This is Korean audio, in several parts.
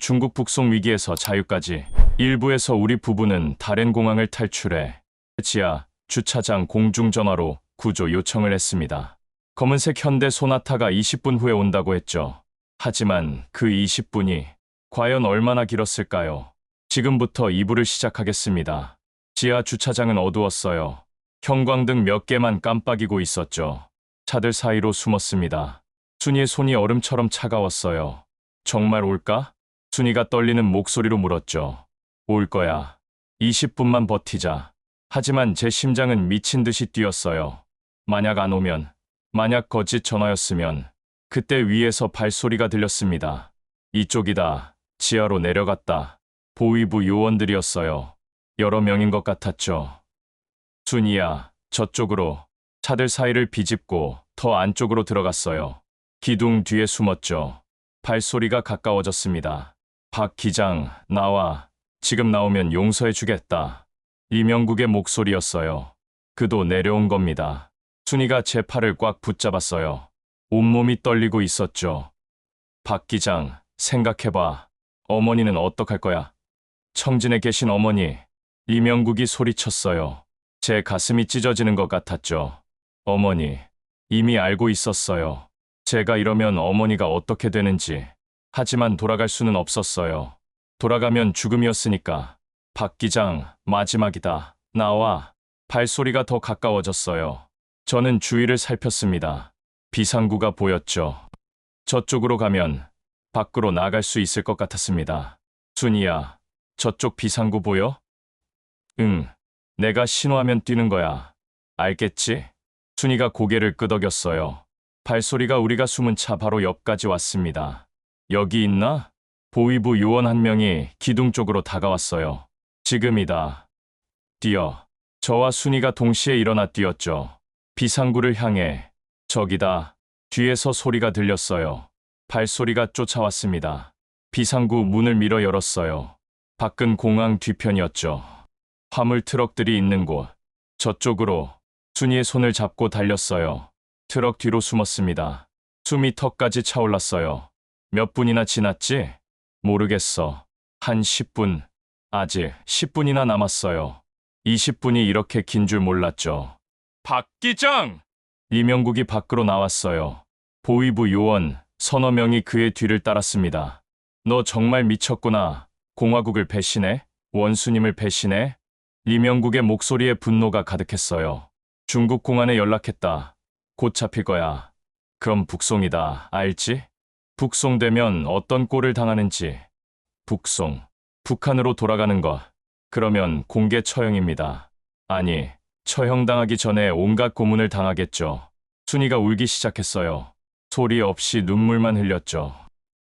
중국 북송 위기에서 자유까지. 일부에서 우리 부부는 다롄 공항을 탈출해 지하 주차장 공중전화로 구조 요청을 했습니다. 검은색 현대 소나타가 20분 후에 온다고 했죠. 하지만 그 20분이 과연 얼마나 길었을까요? 지금부터 2부를 시작하겠습니다. 지하 주차장은 어두웠어요. 형광등 몇 개만 깜빡이고 있었죠. 차들 사이로 숨었습니다. 순이의 손이 얼음처럼 차가웠어요. 정말 올까? 순이가 떨리는 목소리로 물었죠. 올 거야. 20분만 버티자. 하지만 제 심장은 미친 듯이 뛰었어요. 만약 안 오면, 만약 거짓 전화였으면. 그때 위에서 발소리가 들렸습니다. 이쪽이다. 지하로 내려갔다. 보위부 요원들이었어요. 여러 명인 것 같았죠. 순이야, 저쪽으로. 차들 사이를 비집고 더 안쪽으로 들어갔어요. 기둥 뒤에 숨었죠. 발소리가 가까워졌습니다. 박 기장, 나와. 지금 나오면 용서해 주겠다. 이명국의 목소리였어요. 그도 내려온 겁니다. 순이가 제 팔을 꽉 붙잡았어요. 온몸이 떨리고 있었죠. 박 기장, 생각해봐. 어머니는 어떡할 거야? 청진에 계신 어머니. 이명국이 소리쳤어요. 제 가슴이 찢어지는 것 같았죠. 어머니, 이미 알고 있었어요. 제가 이러면 어머니가 어떻게 되는지. 하지만 돌아갈 수는 없었어요. 돌아가면 죽음이었으니까. 박 기장, 마지막이다. 나와. 발소리가 더 가까워졌어요. 저는 주위를 살폈습니다. 비상구가 보였죠. 저쪽으로 가면 밖으로 나갈 수 있을 것 같았습니다. 순이야, 저쪽 비상구 보여? 응, 내가 신호하면 뛰는 거야. 알겠지? 순이가 고개를 끄덕였어요. 발소리가 우리가 숨은 차 바로 옆까지 왔습니다. 여기 있나? 보위부 요원 한 명이 기둥 쪽으로 다가왔어요. 지금이다. 뛰어. 저와 순이가 동시에 일어나 뛰었죠. 비상구를 향해. 저기다. 뒤에서 소리가 들렸어요. 발소리가 쫓아왔습니다. 비상구 문을 밀어 열었어요. 밖은 공항 뒤편이었죠. 화물 트럭들이 있는 곳. 저쪽으로. 순이의 손을 잡고 달렸어요. 트럭 뒤로 숨었습니다. 숨이 턱까지 차올랐어요. 몇 분이나 지났지? 모르겠어. 한 10분. 아직 10분이나 남았어요. 20분이 이렇게 긴 줄 몰랐죠. 박 기장! 이명국이 밖으로 나왔어요. 보위부 요원 서너 명이 그의 뒤를 따랐습니다. 너 정말 미쳤구나. 공화국을 배신해? 원수님을 배신해? 이명국의 목소리에 분노가 가득했어요. 중국 공안에 연락했다. 곧 잡힐 거야. 그럼 북송이다. 알지? 북송되면 어떤 꼴을 당하는지. 북송. 북한으로 돌아가는 것. 그러면 공개 처형입니다. 아니, 처형당하기 전에 온갖 고문을 당하겠죠. 순이가 울기 시작했어요. 소리 없이 눈물만 흘렸죠.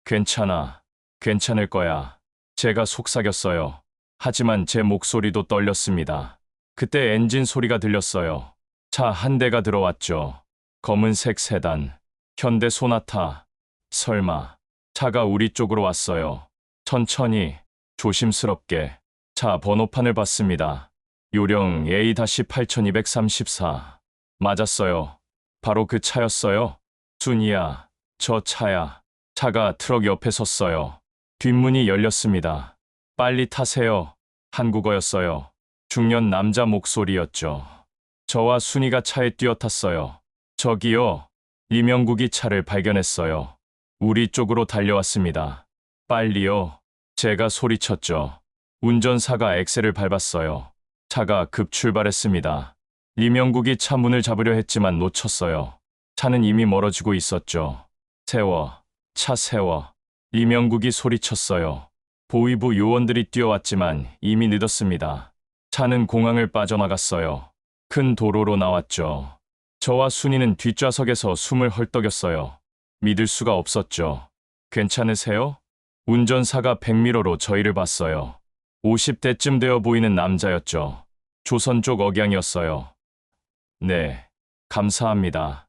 괜찮아. 괜찮을 거야. 제가 속삭였어요. 하지만 제 목소리도 떨렸습니다. 그때 엔진 소리가 들렸어요. 차 한 대가 들어왔죠. 검은색 세단. 현대 소나타. 설마. 차가 우리 쪽으로 왔어요. 천천히, 조심스럽게. 차 번호판을 봤습니다. 요령 A-8234. 맞았어요. 바로 그 차였어요. 순이야, 저 차야. 차가 트럭 옆에 섰어요. 뒷문이 열렸습니다. 빨리 타세요. 한국어였어요. 중년 남자 목소리였죠. 저와 순이가 차에 뛰어탔어요. 저기요. 이명국이 차를 발견했어요. 우리 쪽으로 달려왔습니다. 빨리요. 제가 소리쳤죠. 운전사가 엑셀을 밟았어요. 차가 급출발했습니다. 이명국이 차 문을 잡으려 했지만 놓쳤어요. 차는 이미 멀어지고 있었죠. 세워. 차 세워. 이명국이 소리쳤어요. 보위부 요원들이 뛰어왔지만 이미 늦었습니다. 차는 공항을 빠져나갔어요. 큰 도로로 나왔죠. 저와 순이는 뒷좌석에서 숨을 헐떡였어요. 믿을 수가 없었죠. 괜찮으세요? 운전사가 백미러로 저희를 봤어요. 50대쯤 되어 보이는 남자였죠. 조선 쪽 억양이었어요. 네, 감사합니다.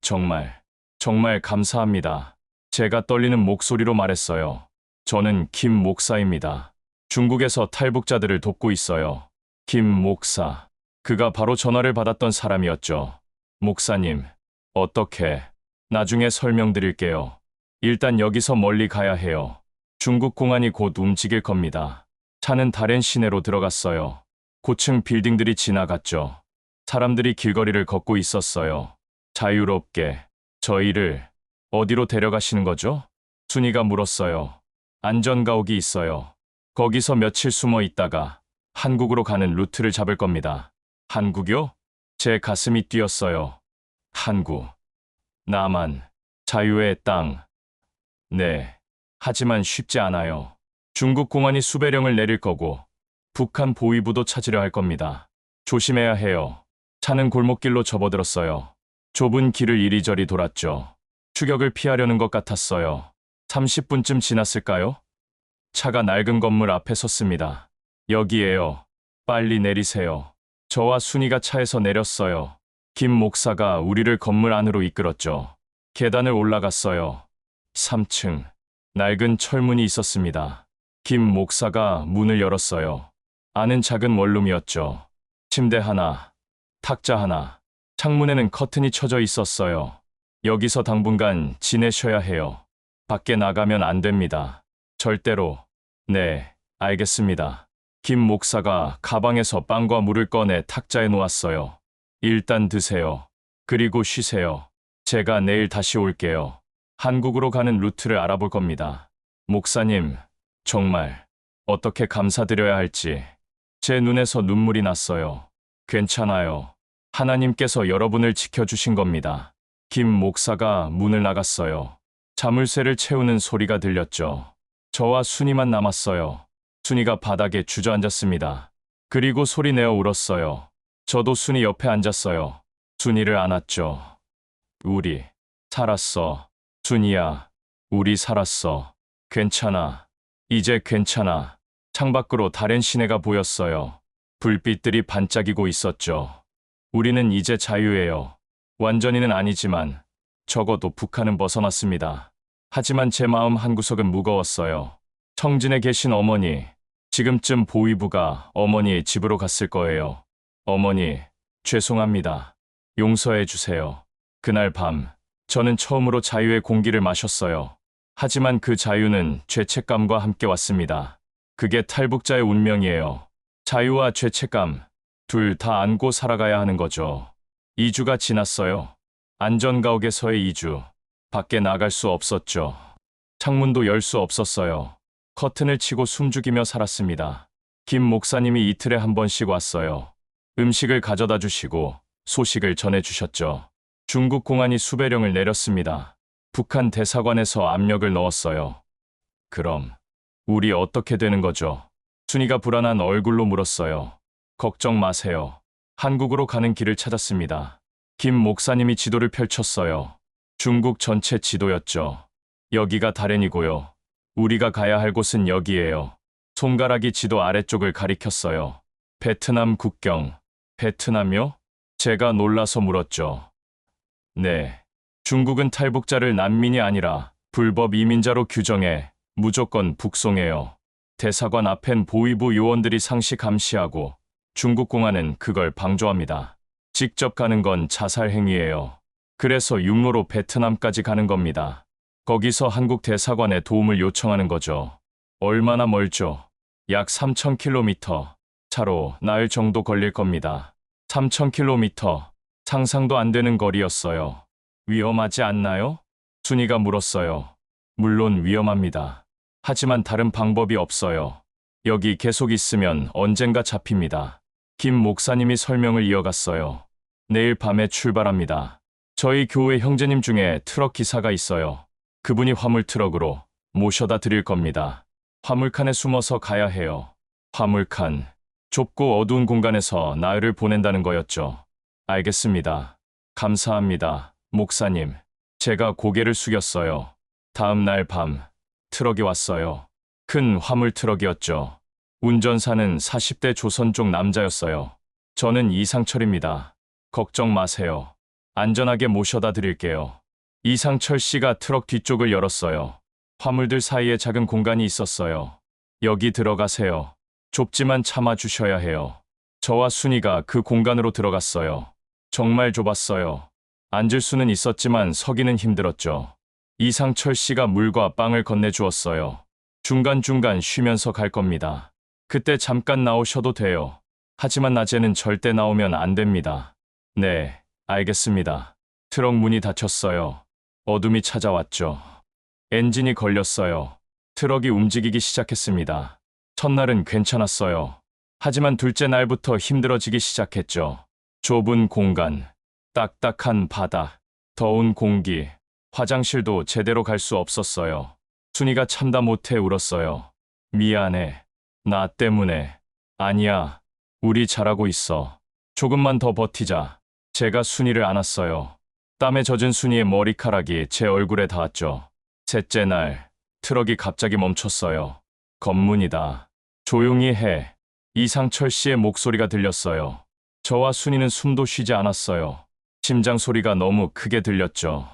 정말, 정말 감사합니다. 제가 떨리는 목소리로 말했어요. 저는 김 목사입니다. 중국에서 탈북자들을 돕고 있어요. 김 목사. 그가 바로 전화를 받았던 사람이었죠. 목사님, 어떻게? 나중에 설명드릴게요. 일단 여기서 멀리 가야 해요. 중국 공안이 곧 움직일 겁니다. 차는 다른 시내로 들어갔어요. 고층 빌딩들이 지나갔죠. 사람들이 길거리를 걷고 있었어요. 자유롭게. 저희를 어디로 데려가시는 거죠? 순이가 물었어요. 안전가옥이 있어요. 거기서 며칠 숨어 있다가 한국으로 가는 루트를 잡을 겁니다. 한국이요? 제 가슴이 뛰었어요. 한국. 남한. 자유의 땅. 네. 하지만 쉽지 않아요. 중국 공안이 수배령을 내릴 거고 북한 보위부도 찾으려 할 겁니다. 조심해야 해요. 차는 골목길로 접어들었어요. 좁은 길을 이리저리 돌았죠. 추격을 피하려는 것 같았어요. 30분쯤 지났을까요? 차가 낡은 건물 앞에 섰습니다. 여기에요. 빨리 내리세요. 저와 순이가 차에서 내렸어요. 김 목사가 우리를 건물 안으로 이끌었죠. 계단을 올라갔어요. 3층. 낡은 철문이 있었습니다. 김 목사가 문을 열었어요. 안은 작은 원룸이었죠. 침대 하나, 탁자 하나, 창문에는 커튼이 쳐져 있었어요. 여기서 당분간 지내셔야 해요. 밖에 나가면 안 됩니다. 절대로. 네, 알겠습니다. 김 목사가 가방에서 빵과 물을 꺼내 탁자에 놓았어요. 일단 드세요. 그리고 쉬세요. 제가 내일 다시 올게요. 한국으로 가는 루트를 알아볼 겁니다. 목사님, 정말 어떻게 감사드려야 할지. 제 눈에서 눈물이 났어요. 괜찮아요. 하나님께서 여러분을 지켜주신 겁니다. 김 목사가 문을 나갔어요. 자물쇠를 채우는 소리가 들렸죠. 저와 순이만 남았어요. 순이가 바닥에 주저앉았습니다. 그리고 소리내어 울었어요. 저도 순이 옆에 앉았어요. 순이를 안았죠. 우리 살았어. 순이야, 우리 살았어. 괜찮아. 이제 괜찮아. 창밖으로 다른 시내가 보였어요. 불빛들이 반짝이고 있었죠. 우리는 이제 자유예요. 완전히는 아니지만 적어도 북한은 벗어났습니다. 하지만 제 마음 한구석은 무거웠어요. 청진에 계신 어머니, 지금쯤 보위부가 어머니의 집으로 갔을 거예요. 어머니, 죄송합니다. 용서해 주세요. 그날 밤, 저는 처음으로 자유의 공기를 마셨어요. 하지만 그 자유는 죄책감과 함께 왔습니다. 그게 탈북자의 운명이에요. 자유와 죄책감, 둘 다 안고 살아가야 하는 거죠. 2주가 지났어요. 안전가옥에서의 2주. 밖에 나갈 수 없었죠. 창문도 열 수 없었어요. 커튼을 치고 숨죽이며 살았습니다. 김 목사님이 이틀에 한 번씩 왔어요. 음식을 가져다 주시고 소식을 전해주셨죠. 중국 공안이 수배령을 내렸습니다. 북한 대사관에서 압력을 넣었어요. 그럼 우리 어떻게 되는 거죠? 순이가 불안한 얼굴로 물었어요. 걱정 마세요. 한국으로 가는 길을 찾았습니다. 김 목사님이 지도를 펼쳤어요. 중국 전체 지도였죠. 여기가 다롄이고요. 우리가 가야 할 곳은 여기예요. 손가락이 지도 아래쪽을 가리켰어요. 베트남 국경. 베트남요? 제가 놀라서 물었죠. 네. 중국은 탈북자를 난민이 아니라 불법 이민자로 규정해 무조건 북송해요. 대사관 앞엔 보위부 요원들이 상시 감시하고 중국 공안은 그걸 방조합니다. 직접 가는 건 자살 행위예요. 그래서 육로로 베트남까지 가는 겁니다. 거기서 한국 대사관에 도움을 요청하는 거죠. 얼마나 멀죠? 약 3,000km. 차로 나흘 정도 걸릴 겁니다. 3,000km. 상상도 안 되는 거리였어요. 위험하지 않나요? 순이가 물었어요. 물론 위험합니다. 하지만 다른 방법이 없어요. 여기 계속 있으면 언젠가 잡힙니다. 김 목사님이 설명을 이어갔어요. 내일 밤에 출발합니다. 저희 교회 형제님 중에 트럭 기사가 있어요. 그분이 화물 트럭으로 모셔다 드릴 겁니다. 화물칸에 숨어서 가야 해요. 화물칸. 좁고 어두운 공간에서 나흘을 보낸다는 거였죠. 알겠습니다. 감사합니다, 목사님. 제가 고개를 숙였어요. 다음 날 밤, 트럭이 왔어요. 큰 화물 트럭이었죠. 운전사는 40대 조선족 남자였어요. 저는 이상철입니다. 걱정 마세요. 안전하게 모셔다 드릴게요. 이상철 씨가 트럭 뒤쪽을 열었어요. 화물들 사이에 작은 공간이 있었어요. 여기 들어가세요. 좁지만 참아주셔야 해요. 저와 순이가 그 공간으로 들어갔어요. 정말 좁았어요. 앉을 수는 있었지만 서기는 힘들었죠. 이상철 씨가 물과 빵을 건네주었어요. 중간중간 쉬면서 갈 겁니다. 그때 잠깐 나오셔도 돼요. 하지만 낮에는 절대 나오면 안 됩니다. 네, 알겠습니다. 트럭 문이 닫혔어요. 어둠이 찾아왔죠. 엔진이 걸렸어요. 트럭이 움직이기 시작했습니다. 첫날은 괜찮았어요. 하지만 둘째 날부터 힘들어지기 시작했죠. 좁은 공간, 딱딱한 바닥, 더운 공기, 화장실도 제대로 갈 수 없었어요. 순이가 참다 못해 울었어요. 미안해. 나 때문에. 아니야. 우리 잘하고 있어. 조금만 더 버티자. 제가 순이를 안았어요. 땀에 젖은 순이의 머리카락이 제 얼굴에 닿았죠. 셋째 날, 트럭이 갑자기 멈췄어요. 검문이다. 조용히 해. 이상철 씨의 목소리가 들렸어요. 저와 순이는 숨도 쉬지 않았어요. 심장 소리가 너무 크게 들렸죠.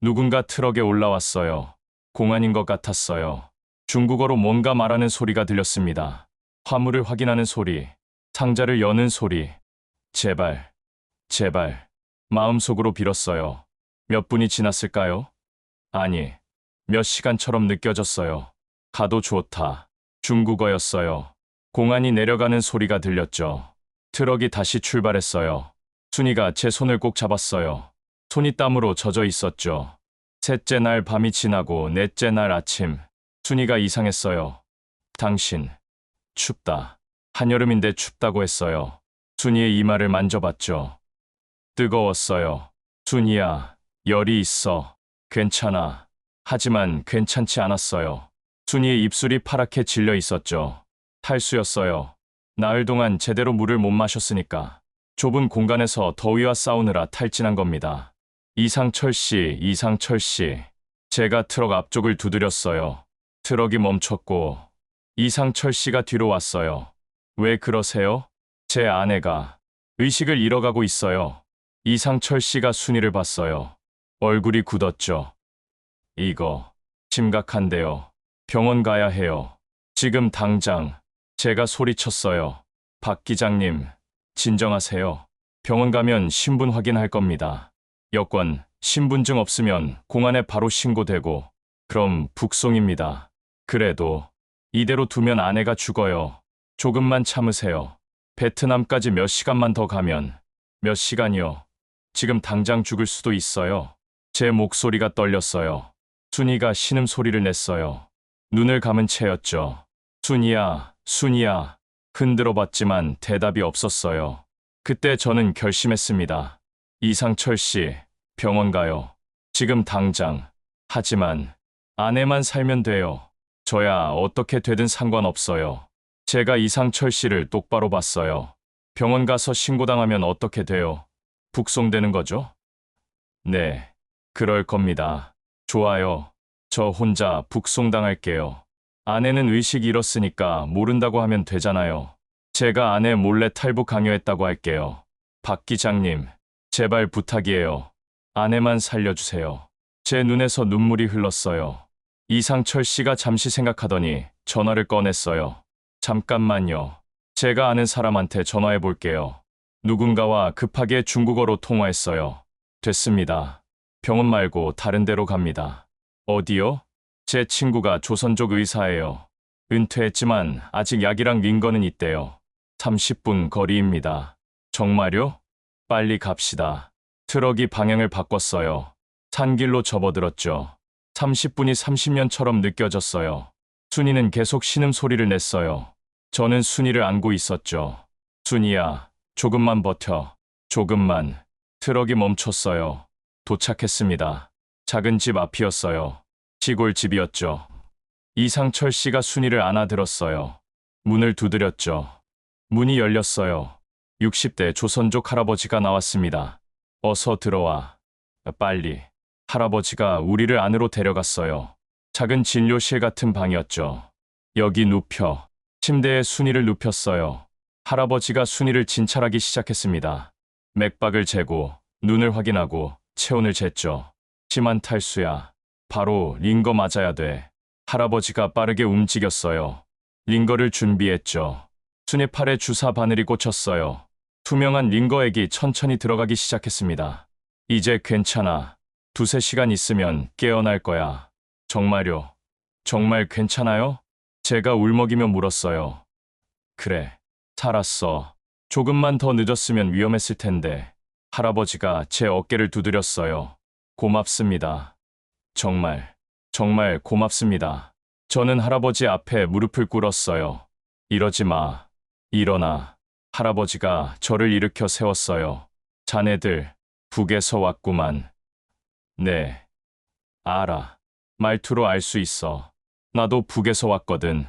누군가 트럭에 올라왔어요. 공안인 것 같았어요. 중국어로 뭔가 말하는 소리가 들렸습니다. 화물을 확인하는 소리, 상자를 여는 소리. 제발, 제발. 마음속으로 빌었어요. 몇 분이 지났을까요? 아니, 몇 시간처럼 느껴졌어요. 가도 좋다. 중국어였어요. 공안이 내려가는 소리가 들렸죠. 트럭이 다시 출발했어요. 순이가 제 손을 꼭 잡았어요. 손이 땀으로 젖어 있었죠. 셋째 날 밤이 지나고 넷째 날 아침, 순이가 이상했어요. 당신, 춥다. 한여름인데 춥다고 했어요. 순이의 이마를 만져봤죠. 뜨거웠어요. 순이야, 열이 있어. 괜찮아. 하지만 괜찮지 않았어요. 순이의 입술이 파랗게 질려 있었죠. 탈수였어요. 나흘 동안 제대로 물을 못 마셨으니까. 좁은 공간에서 더위와 싸우느라 탈진한 겁니다. 이상철 씨. 제가 트럭 앞쪽을 두드렸어요. 트럭이 멈췄고 이상철 씨가 뒤로 왔어요. 왜 그러세요? 제 아내가 의식을 잃어가고 있어요. 이상철 씨가 순이를 봤어요. 얼굴이 굳었죠. 이거 심각한데요. 병원 가야 해요. 지금 당장. 제가 소리쳤어요. 박 기장님, 진정하세요. 병원 가면 신분 확인할 겁니다. 여권, 신분증 없으면 공안에 바로 신고되고, 그럼 북송입니다. 그래도 이대로 두면 아내가 죽어요. 조금만 참으세요. 베트남까지 몇 시간만 더 가면. 몇 시간이요? 지금 당장 죽을 수도 있어요. 제 목소리가 떨렸어요. 순이가 신음소리를 냈어요. 눈을 감은 채였죠. 순이야. 흔들어 봤지만 대답이 없었어요. 그때 저는 결심했습니다. 이상철 씨, 병원 가요. 지금 당장. 하지만 아내만 살면 돼요. 저야 어떻게 되든 상관없어요. 제가 이상철 씨를 똑바로 봤어요. 병원 가서 신고당하면 어떻게 돼요? 북송되는 거죠? 네, 그럴 겁니다. 좋아요. 저 혼자 북송당할게요. 아내는 의식 잃었으니까 모른다고 하면 되잖아요. 제가 아내 몰래 탈북 강요했다고 할게요. 박 기장님, 제발 부탁이에요. 아내만 살려주세요. 제 눈에서 눈물이 흘렀어요. 이상철 씨가 잠시 생각하더니 전화를 꺼냈어요. 잠깐만요. 제가 아는 사람한테 전화해 볼게요. 누군가와 급하게 중국어로 통화했어요. 됐습니다. 병원 말고 다른 데로 갑니다. 어디요? 제 친구가 조선족 의사예요. 은퇴했지만 아직 약이랑 링거는 있대요. 30분 거리입니다. 정말요? 빨리 갑시다. 트럭이 방향을 바꿨어요. 산길로 접어들었죠. 30분이 30년처럼 느껴졌어요. 순이는 계속 신음소리를 냈어요. 저는 순이를 안고 있었죠. 순이야, 조금만 버텨. 조금만. 트럭이 멈췄어요. 도착했습니다. 작은 집 앞이었어요. 시골집이었죠. 이상철 씨가 순이를 안아들었어요. 문을 두드렸죠. 문이 열렸어요. 60대 조선족 할아버지가 나왔습니다. 어서 들어와. 빨리. 할아버지가 우리를 안으로 데려갔어요. 작은 진료실 같은 방이었죠. 여기 눕혀. 침대에 순이를 눕혔어요. 할아버지가 순이를 진찰하기 시작했습니다. 맥박을 재고 눈을 확인하고 체온을 쟀죠. 심한 탈수야. 바로 링거 맞아야 돼. 할아버지가 빠르게 움직였어요. 링거를 준비했죠. 순이 팔에 주사 바늘이 꽂혔어요. 투명한 링거액이 천천히 들어가기 시작했습니다. 이제 괜찮아. 2~3시간 있으면 깨어날 거야. 정말요? 정말 괜찮아요? 제가 울먹이며 물었어요. 그래, 살았어. 조금만 더 늦었으면 위험했을 텐데. 할아버지가 제 어깨를 두드렸어요. 고맙습니다. 정말, 정말 고맙습니다. 저는 할아버지 앞에 무릎을 꿇었어요. 이러지 마. 일어나. 할아버지가 저를 일으켜 세웠어요. 자네들, 북에서 왔구만. 네, 알아. 말투로 알 수 있어. 나도 북에서 왔거든.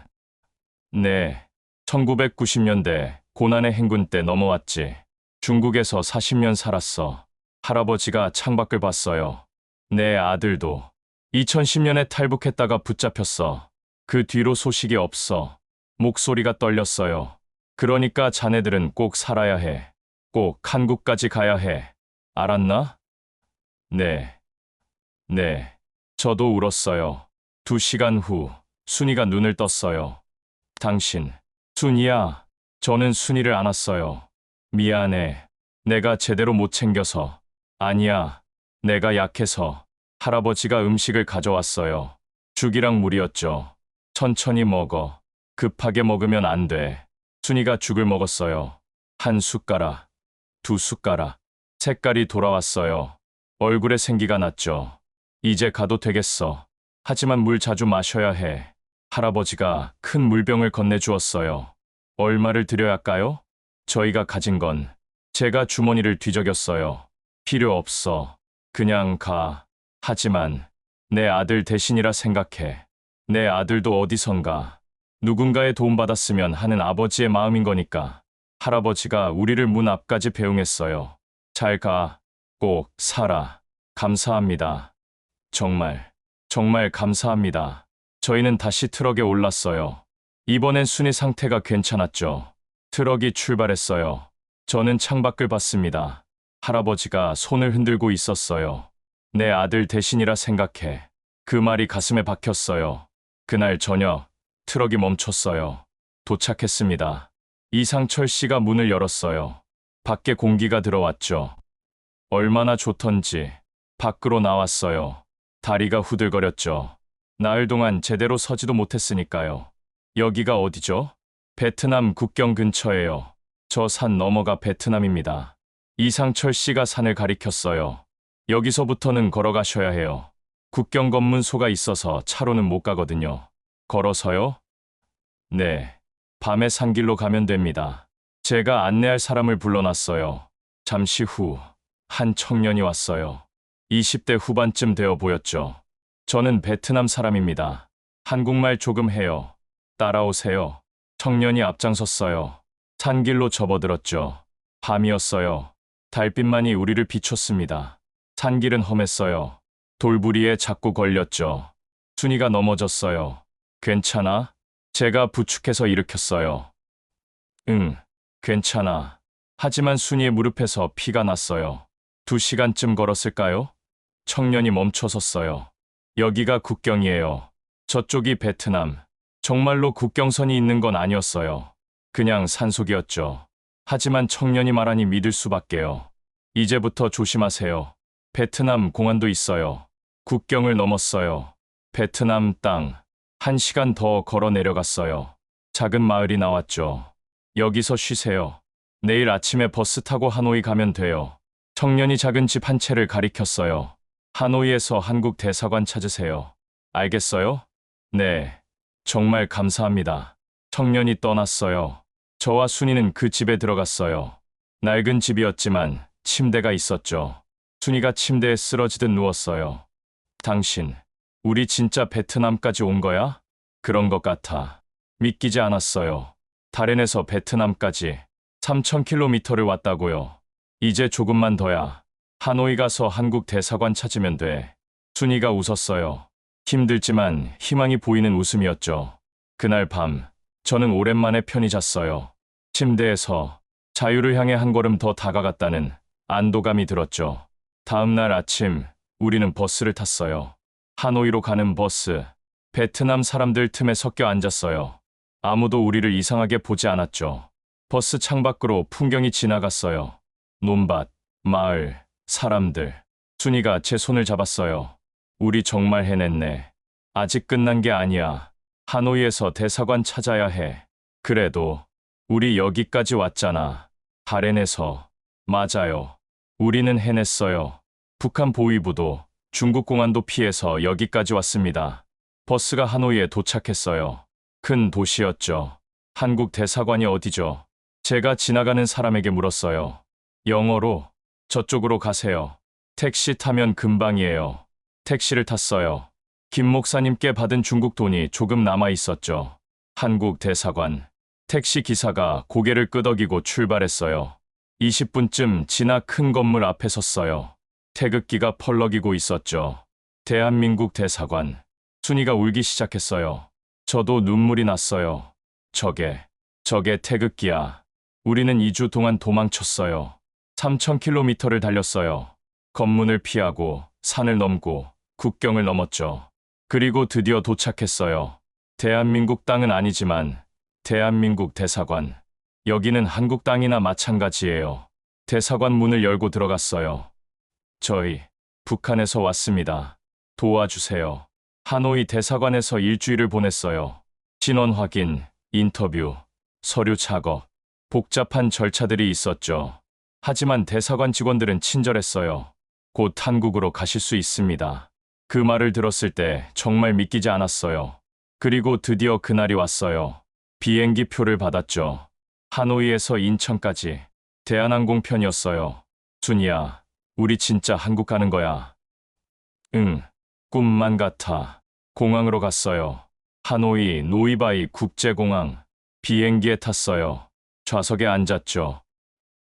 네, 1990년대 고난의 행군 때 넘어왔지. 중국에서 40년 살았어. 할아버지가 창밖을 봤어요. 내 아들도 2010년에 탈북했다가 붙잡혔어. 그 뒤로 소식이 없어. 목소리가 떨렸어요. 그러니까 자네들은 꼭 살아야 해. 꼭 한국까지 가야 해. 알았나? 네. 네. 저도 울었어요. 2시간 후, 순이가 눈을 떴어요. 당신, 순이야. 저는 순이를 안았어요. 미안해. 내가 제대로 못 챙겨서. 아니야. 내가 약해서. 할아버지가 음식을 가져왔어요. 죽이랑 물이었죠. 천천히 먹어. 급하게 먹으면 안 돼. 순이가 죽을 먹었어요. 1숟가락, 2숟가락. 색깔이 돌아왔어요. 얼굴에 생기가 났죠. 이제 가도 되겠어. 하지만 물 자주 마셔야 해. 할아버지가 큰 물병을 건네주었어요. 얼마를 드려야 할까요? 저희가 가진 건 제가 주머니를 뒤적였어요. 필요 없어. 그냥 가. 하지만 내 아들 대신이라 생각해. 내 아들도 어디선가 누군가의 도움받았으면 하는 아버지의 마음인 거니까. 할아버지가 우리를 문 앞까지 배웅했어요. 잘 가. 꼭 살아. 감사합니다. 정말, 정말 감사합니다. 저희는 다시 트럭에 올랐어요. 이번엔 순이 상태가 괜찮았죠. 트럭이 출발했어요. 저는 창밖을 봤습니다. 할아버지가 손을 흔들고 있었어요. 내 아들 대신이라 생각해. 그 말이 가슴에 박혔어요. 그날 저녁, 트럭이 멈췄어요. 도착했습니다. 이상철 씨가 문을 열었어요. 밖에 공기가 들어왔죠. 얼마나 좋던지. 밖으로 나왔어요. 다리가 후들거렸죠. 나흘 동안 제대로 서지도 못했으니까요. 여기가 어디죠? 베트남 국경 근처예요. 저 산 너머가 베트남입니다. 이상철 씨가 산을 가리켰어요. 여기서부터는 걸어가셔야 해요. 국경 검문소가 있어서 차로는 못 가거든요. 걸어서요? 네. 밤에 산길로 가면 됩니다. 제가 안내할 사람을 불러놨어요. 잠시 후, 한 청년이 왔어요. 20대 후반쯤 되어 보였죠. 저는 베트남 사람입니다. 한국말 조금 해요. 따라오세요. 청년이 앞장섰어요. 산길로 접어들었죠. 밤이었어요. 달빛만이 우리를 비췄습니다. 산길은 험했어요. 돌부리에 자꾸 걸렸죠. 순이가 넘어졌어요. 괜찮아? 제가 부축해서 일으켰어요. 응, 괜찮아. 하지만 순이의 무릎에서 피가 났어요. 2시간쯤 걸었을까요? 청년이 멈춰섰어요. 여기가 국경이에요. 저쪽이 베트남. 정말로 국경선이 있는 건 아니었어요. 그냥 산속이었죠. 하지만 청년이 말하니 믿을 수밖에요. 이제부터 조심하세요. 베트남 공안도 있어요. 국경을 넘었어요. 베트남 땅. 1시간 더 걸어 내려갔어요. 작은 마을이 나왔죠. 여기서 쉬세요. 내일 아침에 버스 타고 하노이 가면 돼요. 청년이 작은 집 한 채를 가리켰어요. 하노이에서 한국 대사관 찾으세요. 알겠어요? 네. 정말 감사합니다. 청년이 떠났어요. 저와 순이는 그 집에 들어갔어요. 낡은 집이었지만 침대가 있었죠. 순이가 침대에 쓰러지듯 누웠어요. 당신, 우리 진짜 베트남까지 온 거야? 그런 것 같아. 믿기지 않았어요. 다롄에서 베트남까지 3,000km를 왔다고요. 이제 조금만 더야. 하노이 가서 한국 대사관 찾으면 돼. 순이가 웃었어요. 힘들지만 희망이 보이는 웃음이었죠. 그날 밤, 저는 오랜만에 편히 잤어요. 침대에서 자유를 향해 한 걸음 더 다가갔다는 안도감이 들었죠. 다음 날 아침, 우리는 버스를 탔어요. 하노이로 가는 버스. 베트남 사람들 틈에 섞여 앉았어요. 아무도 우리를 이상하게 보지 않았죠. 버스 창밖으로 풍경이 지나갔어요. 논밭, 마을, 사람들. 순이가 제 손을 잡았어요. 우리 정말 해냈네. 아직 끝난 게 아니야. 하노이에서 대사관 찾아야 해. 그래도 우리 여기까지 왔잖아. 다롄에서. 맞아요. 우리는 해냈어요. 북한 보위부도 중국 공안도 피해서 여기까지 왔습니다. 버스가 하노이에 도착했어요. 큰 도시였죠. 한국 대사관이 어디죠? 제가 지나가는 사람에게 물었어요. 영어로 저쪽으로 가세요. 택시 타면 금방이에요. 택시를 탔어요. 김 목사님께 받은 중국 돈이 조금 남아 있었죠. 한국 대사관. 택시 기사가 고개를 끄덕이고 출발했어요. 20분쯤 지나 큰 건물 앞에 섰어요. 태극기가 펄럭이고 있었죠. 대한민국 대사관. 순이가 울기 시작했어요. 저도 눈물이 났어요. 저게 태극기야. 우리는 2주 동안 도망쳤어요. 3,000km를 달렸어요. 검문을 피하고 산을 넘고 국경을 넘었죠. 그리고 드디어 도착했어요. 대한민국 땅은 아니지만 대한민국 대사관. 여기는 한국 땅이나 마찬가지예요. 대사관 문을 열고 들어갔어요. 저희 북한에서 왔습니다. 도와주세요. 하노이 대사관에서 일주일을 보냈어요. 신원 확인, 인터뷰, 서류 작업, 복잡한 절차들이 있었죠. 하지만 대사관 직원들은 친절했어요. 곧 한국으로 가실 수 있습니다. 그 말을 들었을 때 정말 믿기지 않았어요. 그리고 드디어 그날이 왔어요. 비행기 표를 받았죠. 하노이에서 인천까지. 대한항공 편이었어요. 순이야, 우리 진짜 한국 가는 거야. 응, 꿈만 같아. 공항으로 갔어요. 하노이 노이바이 국제공항. 비행기에 탔어요. 좌석에 앉았죠.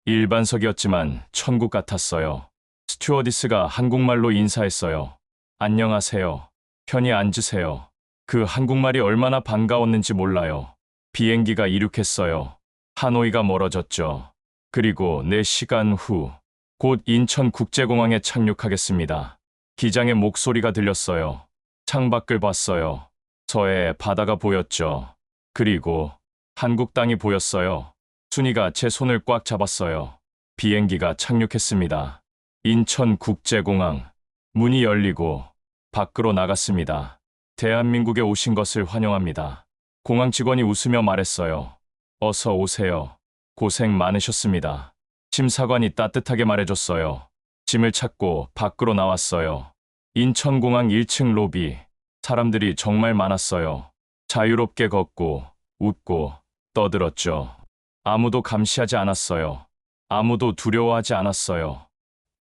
일반석이었지만 천국 같았어요. 스튜어디스가 한국말로 인사했어요. 안녕하세요. 편히 앉으세요. 그 한국말이 얼마나 반가웠는지 몰라요. 비행기가 이륙했어요. 하노이가 멀어졌죠. 그리고 4시간 후, 곧 인천국제공항에 착륙하겠습니다. 기장의 목소리가 들렸어요. 창밖을 봤어요. 서해 바다가 보였죠. 그리고 한국 땅이 보였어요. 순이가 제 손을 꽉 잡았어요. 비행기가 착륙했습니다. 인천국제공항. 문이 열리고 밖으로 나갔습니다. 대한민국에 오신 것을 환영합니다. 공항 직원이 웃으며 말했어요. 어서 오세요. 고생 많으셨습니다. 심사관이 따뜻하게 말해줬어요. 짐을 찾고 밖으로 나왔어요. 인천공항 1층 로비. 사람들이 정말 많았어요. 자유롭게 걷고 웃고 떠들었죠. 아무도 감시하지 않았어요. 아무도 두려워하지 않았어요.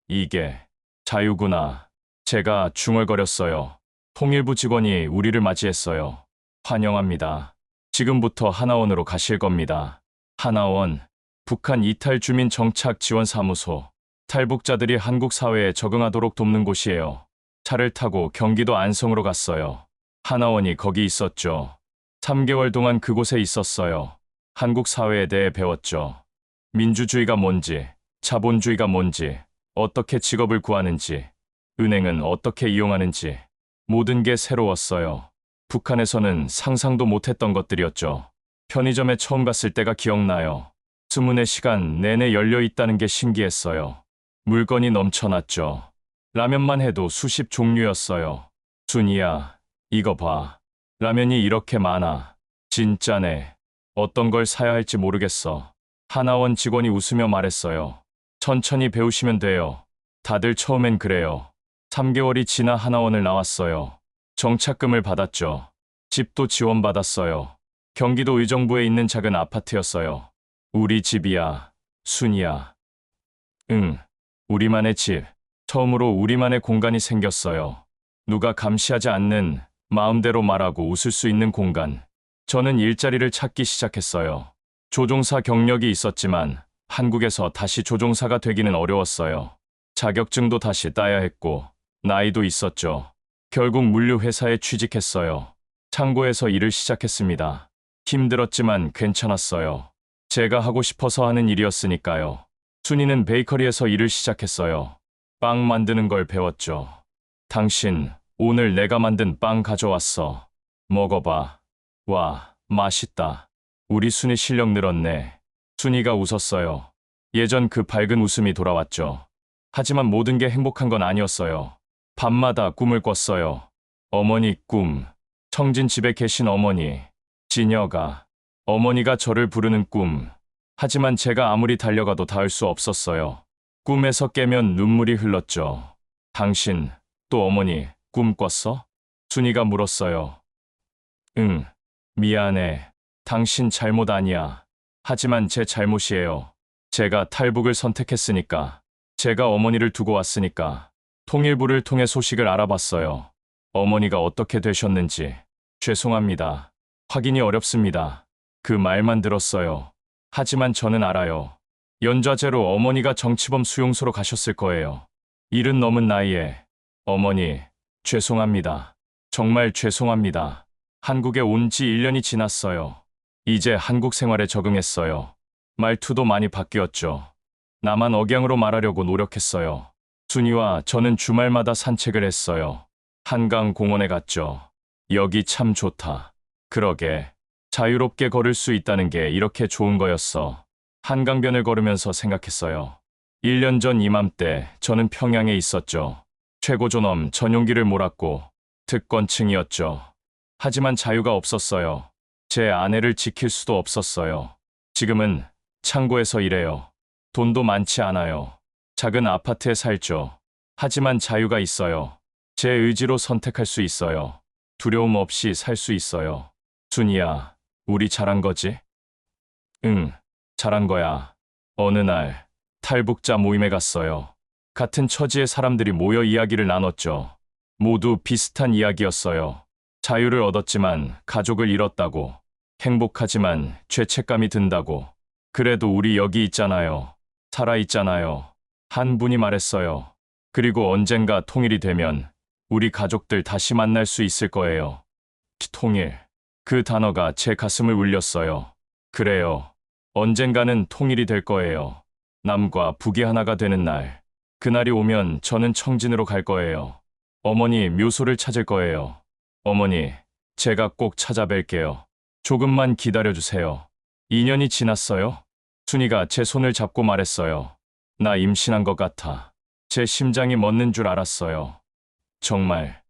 이게 자유구나. 제가 중얼거렸어요. 통일부 직원이 우리를 맞이했어요. 환영합니다. 지금부터 하나원으로 가실 겁니다. 하나원, 북한 이탈 주민 정착 지원 사무소. 탈북자들이 한국 사회에 적응하도록 돕는 곳이에요. 차를 타고 경기도 안성으로 갔어요. 하나원이 거기 있었죠. 3개월 동안 그곳에 있었어요. 한국 사회에 대해 배웠죠. 민주주의가 뭔지, 자본주의가 뭔지, 어떻게 직업을 구하는지, 은행은 어떻게 이용하는지, 모든 게 새로웠어요. 북한에서는 상상도 못했던 것들이었죠. 편의점에 처음 갔을 때가 기억나요. 24시간 내내 열려 있다는 게 신기했어요. 물건이 넘쳐났죠. 라면만 해도 수십 종류였어요. 순이야, 이거 봐. 라면이 이렇게 많아. 진짜네. 어떤 걸 사야 할지 모르겠어. 하나원 직원이 웃으며 말했어요. 천천히 배우시면 돼요. 다들 처음엔 그래요. 3개월이 지나 하나원을 나왔어요. 정착금을 받았죠. 집도 지원받았어요. 경기도 의정부에 있는 작은 아파트였어요. 우리 집이야, 순이야. 응, 우리만의 집. 처음으로 우리만의 공간이 생겼어요. 누가 감시하지 않는, 마음대로 말하고 웃을 수 있는 공간. 저는 일자리를 찾기 시작했어요. 조종사 경력이 있었지만 한국에서 다시 조종사가 되기는 어려웠어요. 자격증도 다시 따야 했고 나이도 있었죠. 결국 물류회사에 취직했어요. 창고에서 일을 시작했습니다. 힘들었지만 괜찮았어요. 제가 하고 싶어서 하는 일이었으니까요. 순이는 베이커리에서 일을 시작했어요. 빵 만드는 걸 배웠죠. 당신, 오늘 내가 만든 빵 가져왔어. 먹어봐. 와, 맛있다. 우리 순이 실력 늘었네. 순이가 웃었어요. 예전 그 밝은 웃음이 돌아왔죠. 하지만 모든 게 행복한 건 아니었어요. 밤마다 꿈을 꿨어요. 어머니 꿈. 청진 집에 계신 어머니. 지녀가. 어머니가 저를 부르는 꿈. 하지만 제가 아무리 달려가도 닿을 수 없었어요. 꿈에서 깨면 눈물이 흘렀죠. 당신, 또 어머니, 꿈 꿨어? 순이가 물었어요. 응, 미안해. 당신 잘못 아니야. 하지만 제 잘못이에요. 제가 탈북을 선택했으니까. 제가 어머니를 두고 왔으니까. 통일부를 통해 소식을 알아봤어요. 어머니가 어떻게 되셨는지. 죄송합니다. 확인이 어렵습니다. 그 말만 들었어요. 하지만 저는 알아요. 연좌제로 어머니가 정치범 수용소로 가셨을 거예요. 일은 넘은 나이에. 어머니, 죄송합니다. 정말 죄송합니다. 한국에 온 지 1년이 지났어요. 이제 한국 생활에 적응했어요. 말투도 많이 바뀌었죠. 나만 억양으로 말하려고 노력했어요. 순이와 저는 주말마다 산책을 했어요. 한강 공원에 갔죠. 여기 참 좋다. 그러게. 자유롭게 걸을 수 있다는 게 이렇게 좋은 거였어. 한강변을 걸으면서 생각했어요. 1년 전 이맘때 저는 평양에 있었죠. 최고존엄 전용기를 몰았고 특권층이었죠. 하지만 자유가 없었어요. 제 아내를 지킬 수도 없었어요. 지금은 창고에서 일해요. 돈도 많지 않아요. 작은 아파트에 살죠. 하지만 자유가 있어요. 제 의지로 선택할 수 있어요. 두려움 없이 살 수 있어요. 순이야, 우리 잘한 거지? 응, 잘한 거야. 어느 날 탈북자 모임에 갔어요. 같은 처지의 사람들이 모여 이야기를 나눴죠. 모두 비슷한 이야기였어요. 자유를 얻었지만 가족을 잃었다고. 행복하지만 죄책감이 든다고. 그래도 우리 여기 있잖아요. 살아있잖아요. 한 분이 말했어요. 그리고 언젠가 통일이 되면 우리 가족들 다시 만날 수 있을 거예요. 통일. 그 단어가 제 가슴을 울렸어요. 그래요. 언젠가는 통일이 될 거예요. 남과 북이 하나가 되는 날. 그날이 오면 저는 청진으로 갈 거예요. 어머니 묘소를 찾을 거예요. 어머니, 제가 꼭 찾아뵐게요. 조금만 기다려주세요. 2년이 지났어요? 순이가 제 손을 잡고 말했어요. 나 임신한 것 같아. 제 심장이 멎는 줄 알았어요. 정말.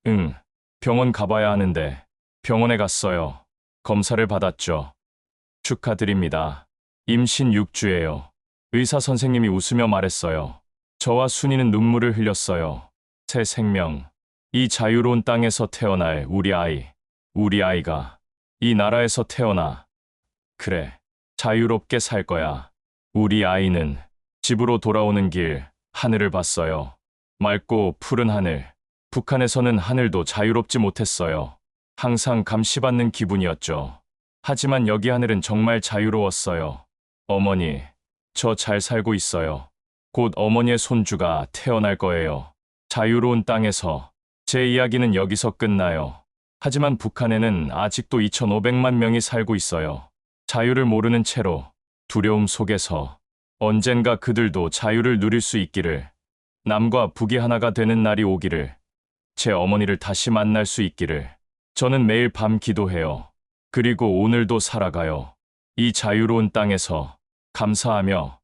응, 병원 가봐야 하는데. 병원에 갔어요. 검사를 받았죠. 축하드립니다. 임신 6주예요. 의사 선생님이 웃으며 말했어요. 저와 순이는 눈물을 흘렸어요. 새 생명. 이 자유로운 땅에서 태어날 우리 아이. 우리 아이가 이 나라에서 태어나. 그래, 자유롭게 살 거야. 우리 아이는 집으로 돌아오는 길 하늘을 봤어요. 맑고 푸른 하늘. 북한에서는 하늘도 자유롭지 못했어요. 항상 감시받는 기분이었죠. 하지만 여기 하늘은 정말 자유로웠어요. 어머니, 저 잘 살고 있어요. 곧 어머니의 손주가 태어날 거예요. 자유로운 땅에서. 제 이야기는 여기서 끝나요. 하지만 북한에는 아직도 2,500만 명이 살고 있어요. 자유를 모르는 채로, 두려움 속에서. 언젠가 그들도 자유를 누릴 수 있기를. 남과 북이 하나가 되는 날이 오기를. 제 어머니를 다시 만날 수 있기를. 저는 매일 밤 기도해요. 그리고 오늘도 살아가요. 이 자유로운 땅에서 감사하며